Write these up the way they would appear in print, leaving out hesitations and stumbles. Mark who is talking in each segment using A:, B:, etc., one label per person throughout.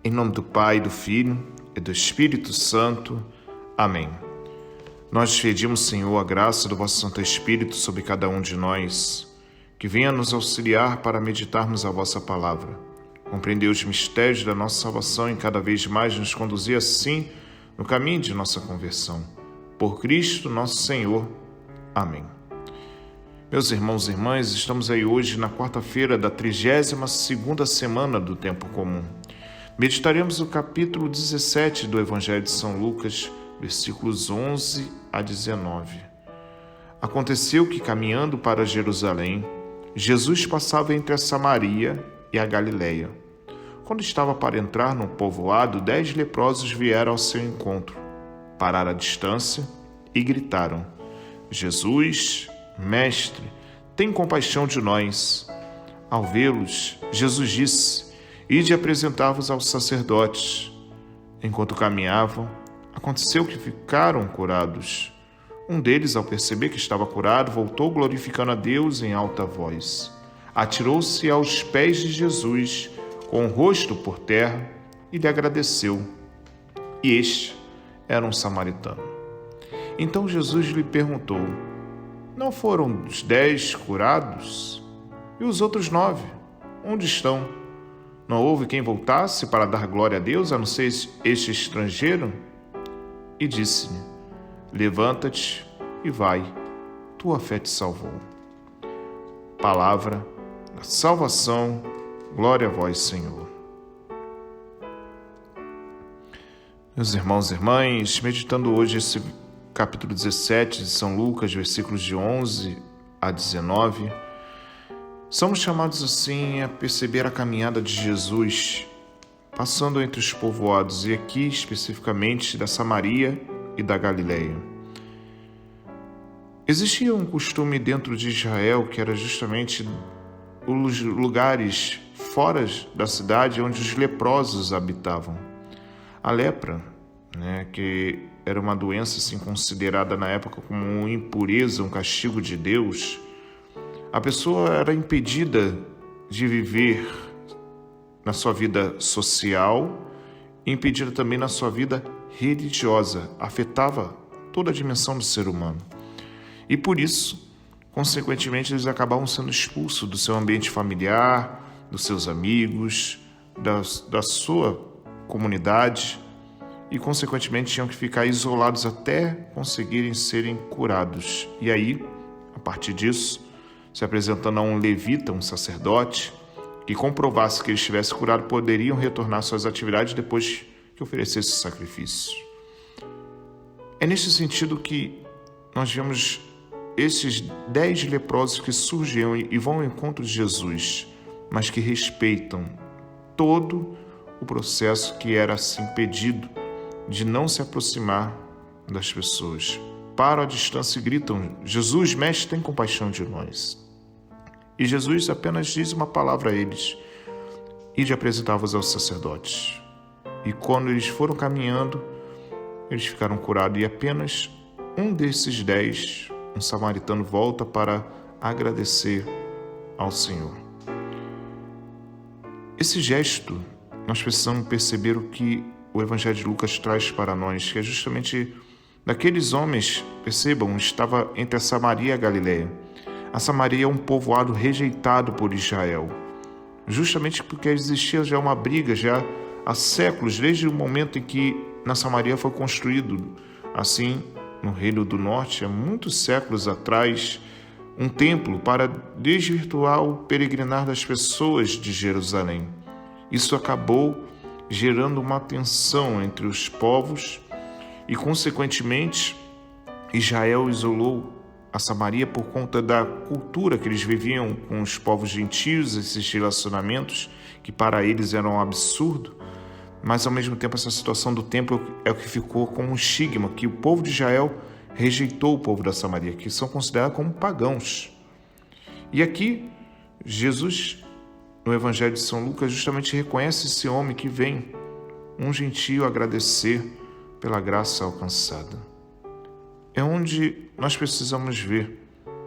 A: Em nome do Pai, do Filho e do Espírito Santo. Amém. Nós pedimos, Senhor, a graça do vosso Santo Espírito sobre cada um de nós, que venha nos auxiliar para meditarmos a vossa palavra, compreender os mistérios da nossa salvação e cada vez mais nos conduzir assim no caminho de nossa conversão. Por Cristo nosso Senhor. Amém. Meus irmãos e irmãs, estamos aí hoje na quarta-feira da 32ª semana do Tempo Comum. Meditaremos o capítulo 17 do Evangelho de São Lucas, versículos 11 a 19. Aconteceu que, caminhando para Jerusalém, Jesus passava entre a Samaria e a Galileia. Quando estava para entrar num povoado, 10 leprosos vieram ao seu encontro, pararam à distância e gritaram: Jesus, Mestre, tem compaixão de nós. Ao vê-los, Jesus disse: Ide apresentar-vos aos sacerdotes. Enquanto caminhavam, aconteceu que ficaram curados. Um deles, ao perceber que estava curado, voltou glorificando a Deus em alta voz. Atirou-se aos pés de Jesus, com o rosto por terra, e lhe agradeceu. E este era um samaritano. Então Jesus lhe perguntou: Não foram os 10 curados? E os outros 9, onde estão? Não houve quem voltasse para dar glória a Deus, a não ser este estrangeiro? E disse-lhe: Levanta-te e vai, tua fé te salvou. Palavra da salvação, glória a vós, Senhor. Meus irmãos e irmãs, meditando hoje esse capítulo 17 de São Lucas, versículos de 11 a 19, somos chamados assim a perceber a caminhada de Jesus, passando entre os povoados, e aqui especificamente da Samaria e da Galileia. Existia um costume dentro de Israel que era justamente os lugares fora da cidade onde os leprosos habitavam. A lepra, que era uma doença assim, considerada na época como uma impureza, um castigo de Deus, a pessoa era impedida de viver na sua vida social, impedida também na sua vida religiosa, afetava toda a dimensão do ser humano. E por isso, consequentemente, eles acabavam sendo expulsos do seu ambiente familiar, dos seus amigos, da sua comunidade, e consequentemente tinham que ficar isolados até conseguirem serem curados. E aí, a partir disso, se apresentando a um levita, um sacerdote, que comprovasse que ele estivesse curado, poderiam retornar às suas atividades depois que oferecesse o sacrifício. É neste sentido que nós vemos esses 10 leprosos que surgem e vão ao encontro de Jesus, mas que respeitam todo o processo que era assim pedido de não se aproximar das pessoas. Param à distância e gritam: Jesus, Mestre, tem compaixão de nós. E Jesus apenas diz uma palavra a eles: Ide apresentar-vos aos sacerdotes. E quando eles foram caminhando, eles ficaram curados, e apenas um desses 10, um samaritano, volta para agradecer ao Senhor. Esse gesto, nós precisamos perceber o que o Evangelho de Lucas traz para nós, que é justamente daqueles homens, percebam, estava entre a Samaria e a Galileia. A Samaria é um povoado rejeitado por Israel, justamente porque existia já uma briga já há séculos, desde o momento em que na Samaria foi construído, assim, no Reino do Norte, há muitos séculos atrás, um templo para desvirtuar o peregrinar das pessoas de Jerusalém. Isso acabou gerando uma tensão entre os povos e, consequentemente, Israel isolou a Samaria por conta da cultura que eles viviam com os povos gentios, esses relacionamentos que para eles eram um absurdo, mas ao mesmo tempo essa situação do templo é o que ficou como um estigma, que o povo de Israel rejeitou o povo da Samaria, que são considerados como pagãos. E aqui, Jesus, no Evangelho de São Lucas, justamente reconhece esse homem que vem, um gentio, agradecer pela graça alcançada. É onde nós precisamos ver.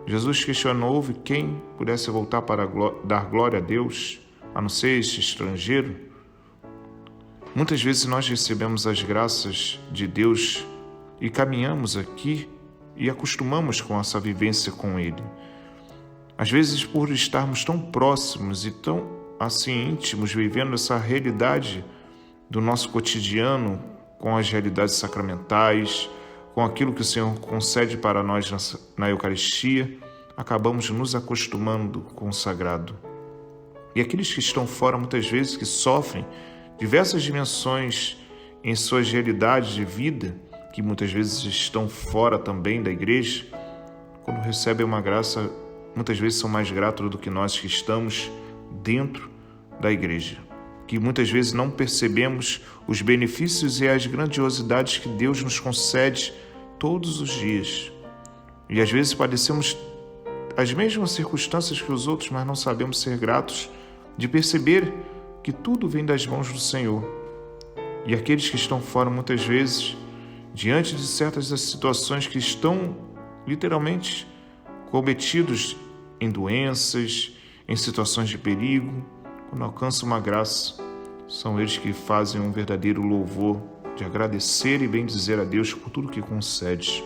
A: Jesus questionou: houve quem pudesse voltar para dar glória a Deus, a não ser este estrangeiro? Muitas vezes nós recebemos as graças de Deus e caminhamos aqui e acostumamos com essa vivência com Ele. Às vezes, por estarmos tão próximos e tão assim íntimos, vivendo essa realidade do nosso cotidiano, com as realidades sacramentais, com aquilo que o Senhor concede para nós na Eucaristia, acabamos nos acostumando com o sagrado. E aqueles que estão fora, muitas vezes, que sofrem diversas dimensões em suas realidades de vida, que muitas vezes estão fora também da igreja, quando recebem uma graça, muitas vezes são mais gratos do que nós que estamos dentro da igreja, que muitas vezes não percebemos os benefícios e as grandiosidades que Deus nos concede todos os dias. E às vezes padecemos as mesmas circunstâncias que os outros, mas não sabemos ser gratos de perceber que tudo vem das mãos do Senhor. E aqueles que estão fora, muitas vezes, diante de certas situações que estão literalmente cometidos em doenças, em situações de perigo, quando alcançam uma graça, são eles que fazem um verdadeiro louvor de agradecer e bendizer a Deus por tudo que concede.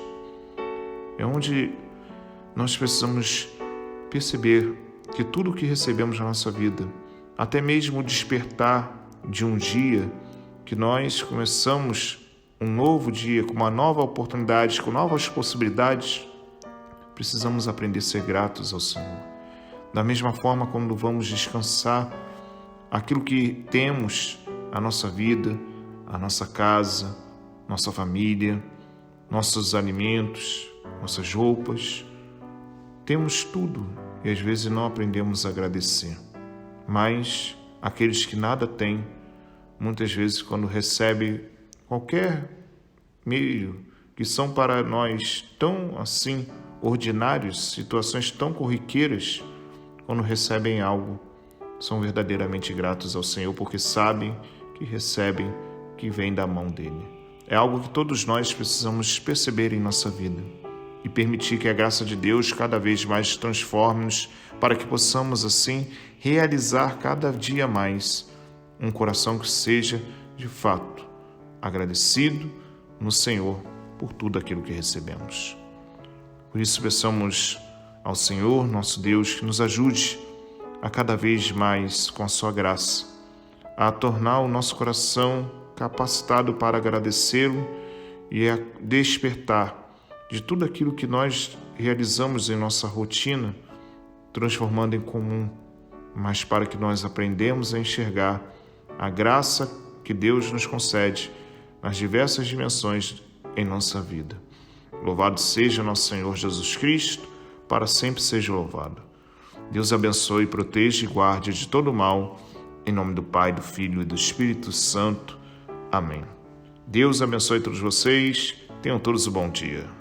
A: É onde nós precisamos perceber que tudo o que recebemos na nossa vida, até mesmo o despertar de um dia, que nós começamos um novo dia, com uma nova oportunidade, com novas possibilidades, precisamos aprender a ser gratos ao Senhor. Da mesma forma, quando vamos descansar, aquilo que temos, a nossa vida, a nossa casa, nossa família, nossos alimentos, nossas roupas, temos tudo e às vezes não aprendemos a agradecer. Mas aqueles que nada têm, muitas vezes quando recebem qualquer meio que são para nós tão assim ordinários, situações tão corriqueiras, quando recebem algo, são verdadeiramente gratos ao Senhor, porque sabem que recebem, que vem da mão dele. É algo que todos nós precisamos perceber em nossa vida e permitir que a graça de Deus cada vez mais transforme-nos para que possamos assim realizar cada dia mais um coração que seja de fato agradecido no Senhor por tudo aquilo que recebemos. Por isso peçamos ao Senhor, nosso Deus, que nos ajude a cada vez mais, com a sua graça, a tornar o nosso coração capacitado para agradecê-lo e a despertar de tudo aquilo que nós realizamos em nossa rotina, transformando em comum, mas para que nós aprendamos a enxergar a graça que Deus nos concede nas diversas dimensões em nossa vida. Louvado seja nosso Senhor Jesus Cristo, para sempre seja louvado. Deus abençoe, proteja e guarde de todo mal, em nome do Pai, do Filho e do Espírito Santo. Amém. Deus abençoe todos vocês, tenham todos um bom dia.